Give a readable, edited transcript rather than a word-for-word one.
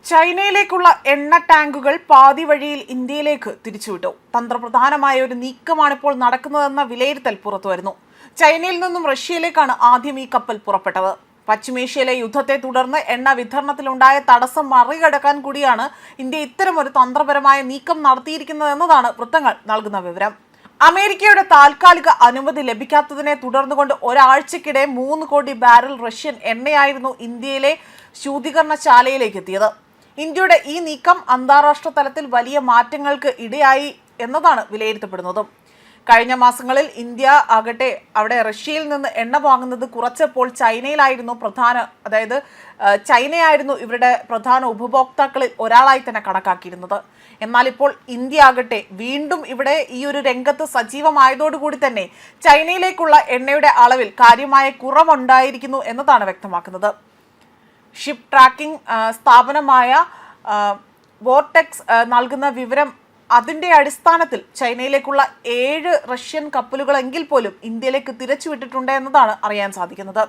ചൈനയിലേക്കുള്ള എണ്ണ ടാങ്കുകൾ പാതി വഴിയിൽ ഇന്ത്യയിലേക്ക് തിരിച്ചുവിട്ടു. തന്ത്രപ്രധാനമായ ഒരു നീക്കമാണിപ്പോൾ നടക്കുന്നതെന്ന വിലയിരുത്തൽ പുറത്തുവരുന്നു. ചൈനയിൽ നിന്നും റഷ്യയിലേക്കാണ് ആദ്യം ഈ കപ്പൽ പുറപ്പെട്ടത്. പശ്ചിമേഷ്യയിലെ യുദ്ധത്തെ തുടർന്ന് എണ്ണ വിതരണത്തിലുണ്ടായ തടസ്സം മറികടക്കാൻ കൂടിയാണ് ഇന്ത്യ ഇത്തരമൊരു തന്ത്രപരമായ നീക്കം നടത്തിയിരിക്കുന്നതെന്നതാണ് വൃത്തങ്ങൾ നൽകുന്ന വിവരം. അമേരിക്കയുടെ താൽക്കാലിക അനുമതി ലഭിക്കാത്തതിനെ തുടർന്നുകൊണ്ട് ഒരാഴ്ചക്കിടെ 3 കോടി ബാരൽ റഷ്യൻ എണ്ണയായിരുന്നു ഇന്ത്യയിലെ ശുദ്ധീകരണശാലയിലേക്ക് എത്തിയത്. ഇന്ത്യയുടെ ഈ നീക്കം അന്താരാഷ്ട്ര തലത്തിൽ വലിയ മാറ്റങ്ങൾക്ക് ഇടയായി എന്നതാണ് വിലയിരുത്തപ്പെടുന്നത്. കഴിഞ്ഞ മാസങ്ങളിൽ ഇന്ത്യ ആകട്ടെ അവിടെ റഷ്യയിൽ നിന്ന് എണ്ണ വാങ്ങുന്നത് കുറച്ചപ്പോൾ ചൈനയായിരുന്നു ഇവരുടെ പ്രധാന ഉപഭോക്താക്കളിൽ ഒരാളായി തന്നെ കണക്കാക്കിയിരുന്നത്. എന്നാൽ ഇപ്പോൾ ഇന്ത്യ ആകട്ടെ വീണ്ടും ഇവിടെ ഈ ഒരു രംഗത്ത് സജീവമായതോടുകൂടി തന്നെ ചൈനയിലേക്കുള്ള എണ്ണയുടെ അളവിൽ കാര്യമായ കുറവുണ്ടായിരിക്കുന്നു എന്നതാണ് വ്യക്തമാക്കുന്നത്. ഷിപ്പ് ട്രാക്കിംഗ് സ്ഥാപനമായ വോർടെക്സ് നൽകുന്ന വിവരം അതിൻ്റെ അടിസ്ഥാനത്തിൽ ചൈനയിലേക്കുള്ള 7 റഷ്യൻ കപ്പലുകളെങ്കിൽ പോലും ഇന്ത്യയിലേക്ക് തിരിച്ചുവിട്ടിട്ടുണ്ട് എന്നതാണ് അറിയാൻ സാധിക്കുന്നത്.